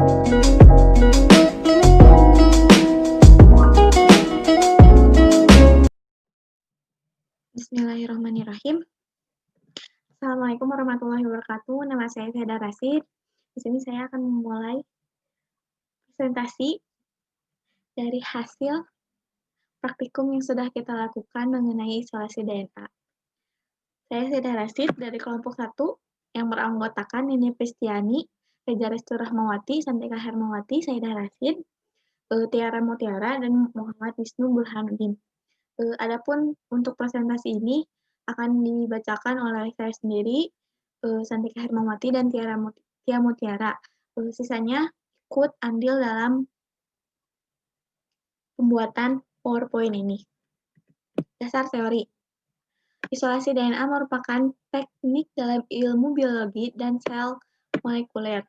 Bismillahirrahmanirrahim. Assalamualaikum warahmatullahi wabarakatuh. Nama saya Zahda Rasid. Di sini saya akan memulai presentasi dari hasil praktikum yang sudah kita lakukan mengenai isolasi DNA. Saya Zahda Rasid dari kelompok 1 yang beranggotakan Nini Pristiani, Reza Restu Rahmawati, Santika Hermawati, Zahda Rasid, Tiara Mutiara, dan Muhammad Wisnu Burhanuddin. Adapun untuk presentasi ini akan dibacakan oleh saya sendiri, Santika Hermawati, dan Tia Mutiara. Sisanya ikut andil dalam pembuatan PowerPoint ini. Dasar teori. Isolasi DNA merupakan teknik dalam ilmu biologi dan sel molekuler.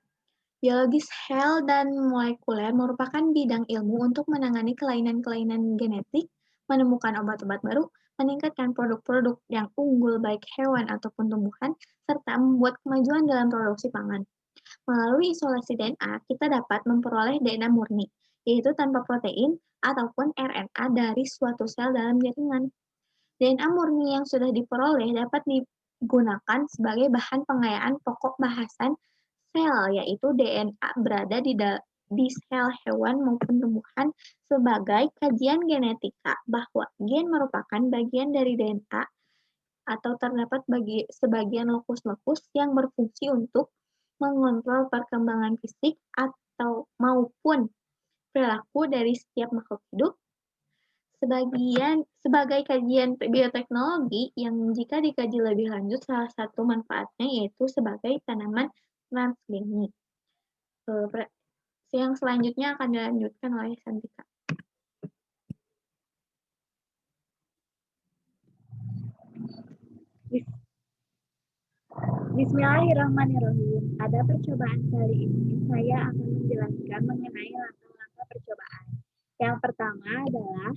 Biologi sel dan molekuler merupakan bidang ilmu untuk menangani kelainan-kelainan genetik, menemukan obat-obat baru, meningkatkan produk-produk yang unggul baik hewan ataupun tumbuhan, serta membuat kemajuan dalam produksi pangan. Melalui isolasi DNA, kita dapat memperoleh DNA murni, yaitu tanpa protein ataupun RNA dari suatu sel dalam jaringan. DNA murni yang sudah diperoleh dapat digunakan sebagai bahan pengayaan pokok bahasan sel, yaitu DNA berada di sel hewan maupun tumbuhan sebagai kajian genetika bahwa gen merupakan bagian dari DNA atau terdapat sebagian lokus-lokus yang berfungsi untuk mengontrol perkembangan fisik atau maupun perilaku dari setiap makhluk hidup. Sebagai kajian bioteknologi yang jika dikaji lebih lanjut, salah satu manfaatnya yaitu sebagai tanaman transgenik. Yang selanjutnya akan dilanjutkan oleh Santika. Bismillahirrahmanirrahim. Pada percobaan kali ini, saya akan menjelaskan mengenai langkah-langkah percobaan. Yang pertama adalah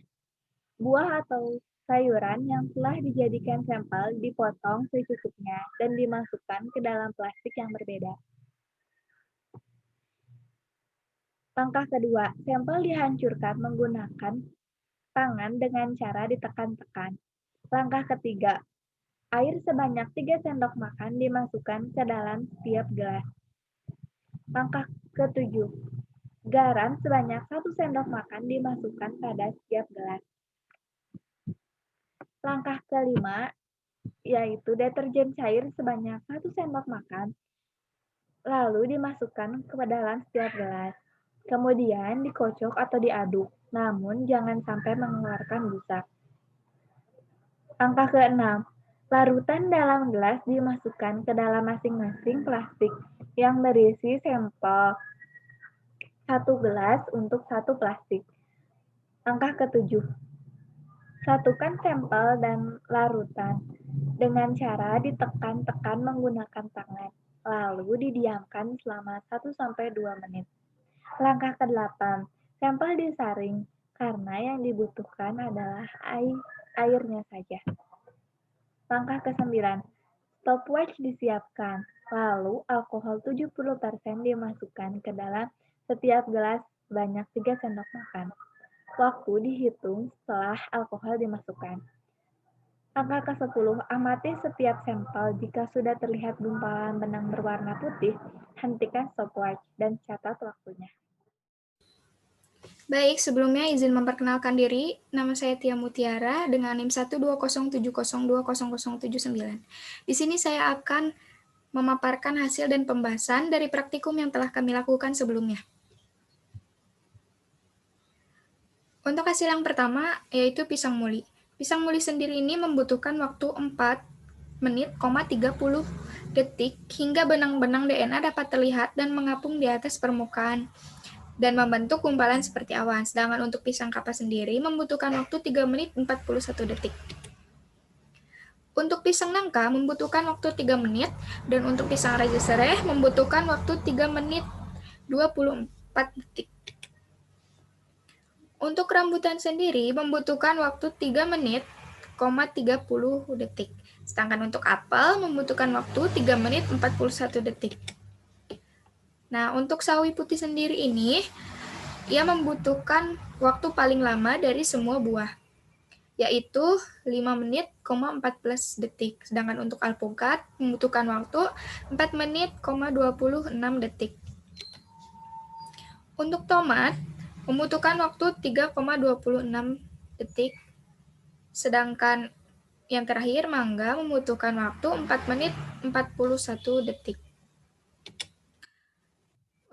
buah atau sayuran yang telah dijadikan sampel dipotong secukupnya dan dimasukkan ke dalam plastik yang berbeda. Langkah kedua, sampel dihancurkan menggunakan tangan dengan cara ditekan-tekan. Langkah ketiga, air sebanyak 3 sendok makan dimasukkan ke dalam setiap gelas. Langkah ketujuh, garam sebanyak 1 sendok makan dimasukkan pada setiap gelas. Langkah kelima, yaitu deterjen cair sebanyak 1 sendok makan, lalu dimasukkan ke dalam setiap gelas. Kemudian dikocok atau diaduk, namun jangan sampai mengeluarkan busa. Langkah keenam, larutan dalam gelas dimasukkan ke dalam masing-masing plastik yang berisi sampel 1 gelas untuk 1 plastik. Langkah ketujuh, satukan sampel dan larutan dengan cara ditekan-tekan menggunakan tangan, lalu didiamkan selama 1-2 menit. Langkah ke-8, sampel disaring karena yang dibutuhkan adalah airnya saja. Langkah ke-9, stopwatch disiapkan, lalu alkohol 70% dimasukkan ke dalam setiap gelas sebanyak 3 sendok makan. Waktu dihitung setelah alkohol dimasukkan. Langkah ke-10, amati setiap sampel. Jika sudah terlihat gumpalan benang berwarna putih, hentikan stopwatch dan catat waktunya. Baik, sebelumnya izin memperkenalkan diri. Nama saya Tia Mutiara dengan NIM 12070200079. Di sini saya akan memaparkan hasil dan pembahasan dari praktikum yang telah kami lakukan sebelumnya. Untuk hasil yang pertama, yaitu pisang muli. Pisang muli sendiri ini membutuhkan waktu 4 menit, 30 detik hingga benang-benang DNA dapat terlihat dan mengapung di atas permukaan dan membentuk gumpalan seperti awan. Sedangkan untuk pisang kapas sendiri membutuhkan waktu 3 menit 41 detik. Untuk pisang nangka membutuhkan waktu 3 menit, dan untuk pisang raja sereh membutuhkan waktu 3 menit 24 detik. Untuk rambutan sendiri membutuhkan waktu 3 menit, 30 detik. Sedangkan untuk apel membutuhkan waktu 3 menit 41 detik. Nah, untuk sawi putih sendiri ini, ia membutuhkan waktu paling lama dari semua buah, yaitu 5 menit, 14 detik. Sedangkan untuk alpukat membutuhkan waktu 4 menit, 26 detik. Untuk tomat membutuhkan waktu 3,26 detik. Sedangkan yang terakhir mangga membutuhkan waktu 4 menit 41 detik.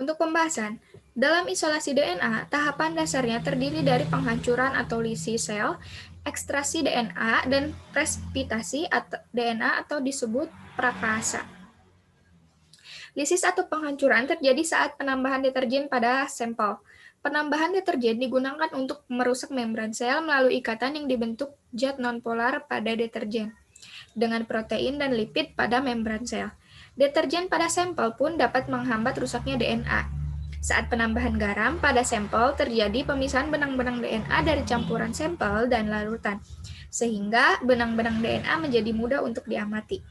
Untuk pembahasan, dalam isolasi DNA, tahapan dasarnya terdiri dari penghancuran atau lisi sel, ekstraksi DNA, dan presipitasi DNA atau disebut prakasa. Lisis atau penghancuran terjadi saat penambahan deterjen pada sampel. Penambahan deterjen digunakan untuk merusak membran sel melalui ikatan yang dibentuk zat nonpolar pada deterjen dengan protein dan lipid pada membran sel. Deterjen pada sampel pun dapat menghambat rusaknya DNA. Saat penambahan garam pada sampel terjadi pemisahan benang-benang DNA dari campuran sampel dan larutan, sehingga benang-benang DNA menjadi mudah untuk diamati.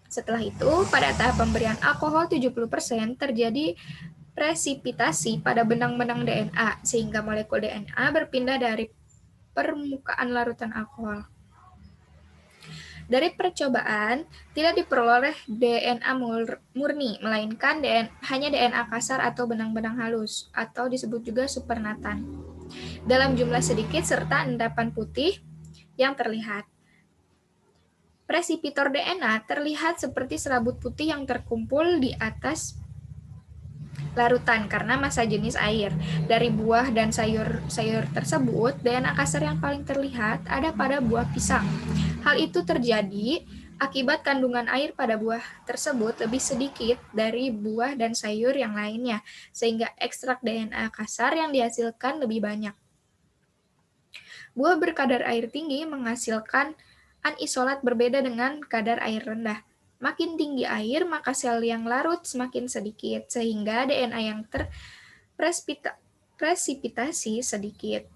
Setelah itu, pada tahap pemberian alkohol 70% terjadi presipitasi pada benang-benang DNA, sehingga molekul DNA berpindah dari permukaan larutan alkohol. Dari percobaan, tidak diperoleh DNA murni, melainkan hanya DNA kasar atau benang-benang halus, atau disebut juga supernatan, dalam jumlah sedikit serta endapan putih yang terlihat. Presipitor DNA terlihat seperti serabut putih yang terkumpul di atas larutan karena massa jenis air. Dari buah dan sayur tersebut, DNA kasar yang paling terlihat ada pada buah pisang. Hal itu terjadi akibat kandungan air pada buah tersebut lebih sedikit dari buah dan sayur yang lainnya, sehingga ekstrak DNA kasar yang dihasilkan lebih banyak. Buah berkadar air tinggi menghasilkan anisolat berbeda dengan kadar air rendah. Makin tinggi air, maka sel yang larut semakin sedikit, sehingga DNA yang terpresipitasi sedikit.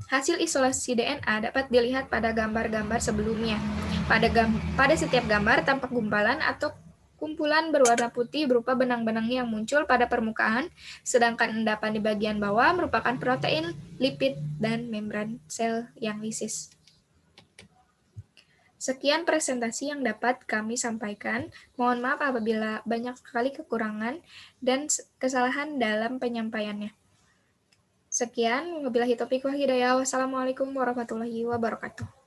Hasil isolasi DNA dapat dilihat pada gambar-gambar sebelumnya. Pada setiap gambar tampak gumpalan atau kumpulan berwarna putih berupa benang-benang yang muncul pada permukaan, sedangkan endapan di bagian bawah merupakan protein, lipid, dan membran sel yang lisis. Sekian presentasi yang dapat kami sampaikan. Mohon maaf apabila banyak sekali kekurangan dan kesalahan dalam penyampaiannya. Sekian, wabillahi taufiq wal hidayah. Wassalamualaikum warahmatullahi wabarakatuh.